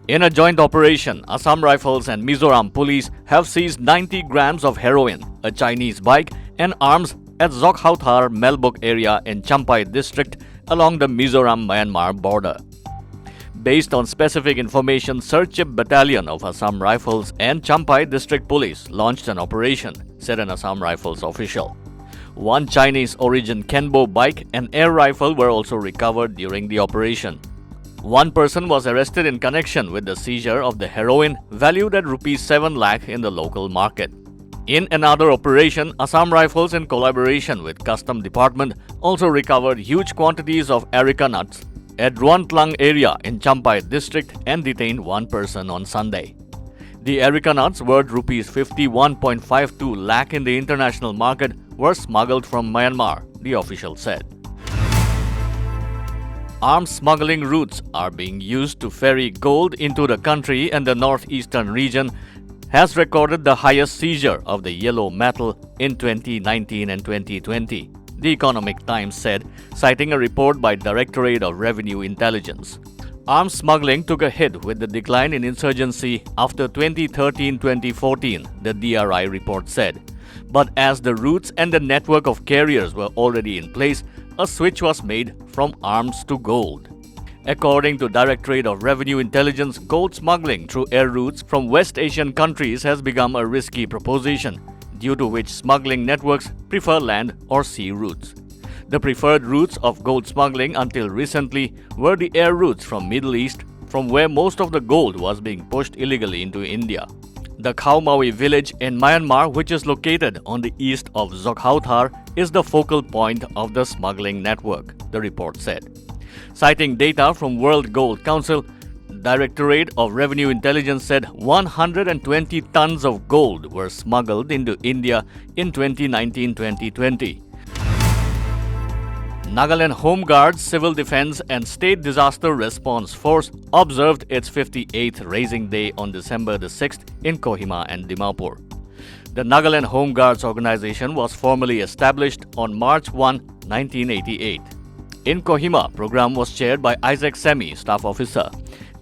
In a joint operation, Assam Rifles and Mizoram Police have seized 90 grams of heroin, a Chinese bike, and arms at Zokhauthar Melbuk area in Champai district along the Mizoram-Myanmar border. Based on specific information, Search Battalion of Assam Rifles and Champai District Police launched an operation, said an Assam Rifles official. One Chinese origin Kenbo bike and air rifle were also recovered during the operation. One person was arrested in connection with the seizure of the heroin valued at Rs 7 lakh in the local market. In another operation, Assam Rifles in collaboration with Custom Department also recovered huge quantities of areca nuts at Ruantlang area in Champai district and detained one person on Sunday. The areca nuts worth Rs 51.52 lakh in the international market were smuggled from Myanmar, the official said. Arms smuggling routes are being used to ferry gold into the country, and the northeastern region has recorded the highest seizure of the yellow metal in 2019 and 2020, The Economic Times said, citing a report by Directorate of Revenue Intelligence. Arms smuggling took a hit with the decline in insurgency after 2013-2014, the DRI report said. But as the routes and the network of carriers were already in place, a switch was made from arms to gold. According to Directorate of Revenue Intelligence, gold smuggling through air routes from West Asian countries has become a risky proposition, due to which smuggling networks prefer land or sea routes. The preferred routes of gold smuggling until recently were the air routes from Middle East, from where most of the gold was being pushed illegally into India. The Khao Maui village in Myanmar, which is located on the east of Zokhauthar, is the focal point of the smuggling network, the report said. Citing data from World Gold Council, Directorate of Revenue Intelligence said 120 tons of gold were smuggled into India in 2019-2020. Nagaland Home Guards, Civil Defense and State Disaster Response Force observed its 58th Raising Day on December the 6th in Kohima and Dimapur. The Nagaland Home Guards organization was formally established on March 1, 1988. In Kohima, program was chaired by Isaac Semi, staff officer.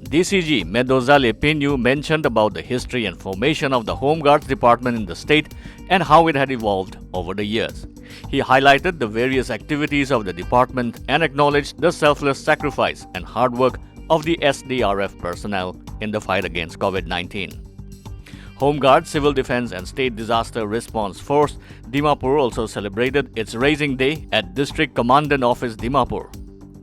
DCG Medozale Pinyu mentioned about the history and formation of the Home Guards Department in the state and how it had evolved over the years. He highlighted the various activities of the department and acknowledged the selfless sacrifice and hard work of the SDRF personnel in the fight against COVID-19. Home Guard, Civil Defense and State Disaster Response Force Dimapur also celebrated its Raising Day at District Commandant Office Dimapur.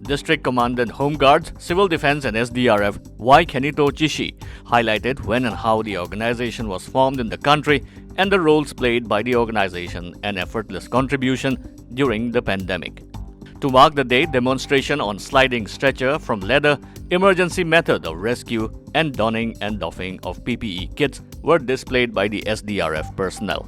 District Commandant Home Guards, Civil Defense and SDRF Y. Kenito Chishi highlighted when and how the organization was formed in the country and the roles played by the organization and effortless contribution during the pandemic. To mark the day, demonstration on sliding stretcher from leather, emergency method of rescue, and donning and doffing of PPE kits were displayed by the SDRF personnel.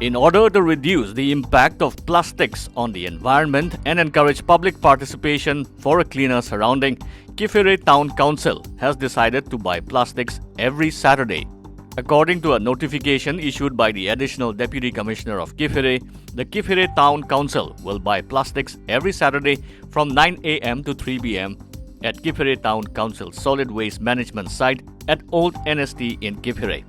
In order to reduce the impact of plastics on the environment and encourage public participation for a cleaner surrounding, Kiphire Town Council has decided to buy plastics every Saturday. According to a notification issued by the Additional Deputy Commissioner of Kiphire, the Kiphire Town Council will buy plastics every Saturday from 9 a.m. to 3 p.m. at Kiphire Town Council Solid Waste Management Site at Old NST in Kiphire.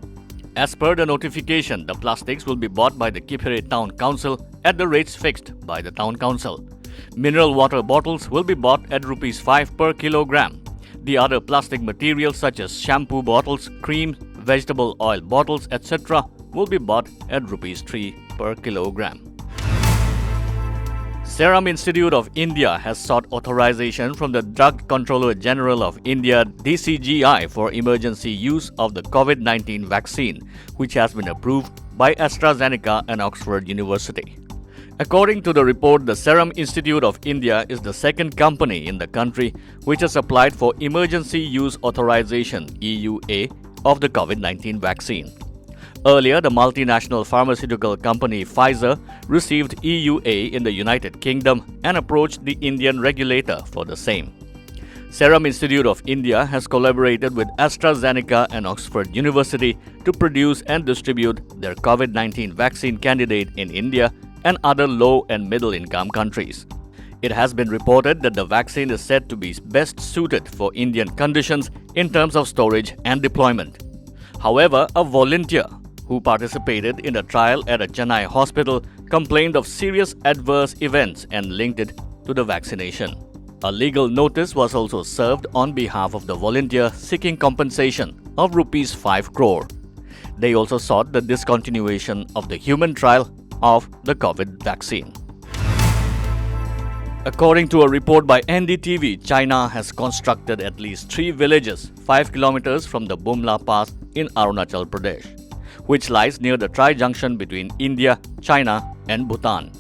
As per the notification, the plastics will be bought by the Kiphire Town Council at the rates fixed by the Town Council. Mineral water bottles will be bought at Rs 5 per kilogram. The other plastic materials such as shampoo bottles, cream, vegetable oil bottles, etc. will be bought at Rs 3 per kilogram. Serum Institute of India has sought authorization from the Drug Controller General of India DCGI for emergency use of the COVID-19 vaccine, which has been approved by AstraZeneca and Oxford University. According to the report, the Serum Institute of India is the second company in the country which has applied for Emergency Use Authorization EUA of the COVID-19 vaccine. Earlier, the multinational pharmaceutical company Pfizer received EUA in the United Kingdom and approached the Indian regulator for the same. Serum Institute of India has collaborated with AstraZeneca and Oxford University to produce and distribute their COVID-19 vaccine candidate in India and other low and middle income countries. It has been reported that the vaccine is said to be best suited for Indian conditions in terms of storage and deployment. However, a volunteer who participated in a trial at a Chennai hospital complained of serious adverse events and linked it to the vaccination. A legal notice was also served on behalf of the volunteer seeking compensation of rupees 5 crore. They also sought the discontinuation of the human trial of the COVID vaccine. According to a report by NDTV, China has constructed at least 3 villages 5 kilometers from the Bumla Pass in Arunachal Pradesh, which lies near the tri-junction between India, China and Bhutan.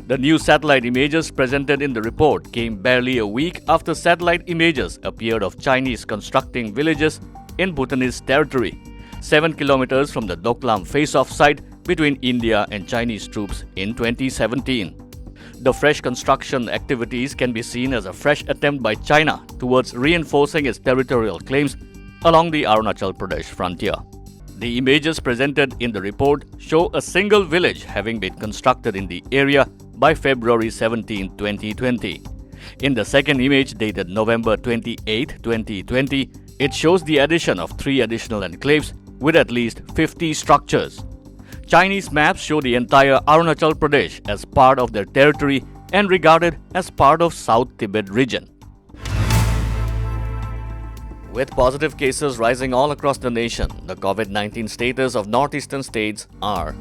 The new satellite images presented in the report came barely a week after satellite images appeared of Chinese constructing villages in Bhutanese territory, 7 kilometers from the Doklam face-off site between India and Chinese troops in 2017. The fresh construction activities can be seen as a fresh attempt by China towards reinforcing its territorial claims along the Arunachal Pradesh frontier. The images presented in the report show a single village having been constructed in the area by February 17, 2020. In the second image dated November 28, 2020, it shows the addition of 3 additional enclaves with at least 50 structures. Chinese maps show the entire Arunachal Pradesh as part of their territory and regarded as part of South Tibet region. With positive cases rising all across the nation, the COVID-19 status of northeastern states are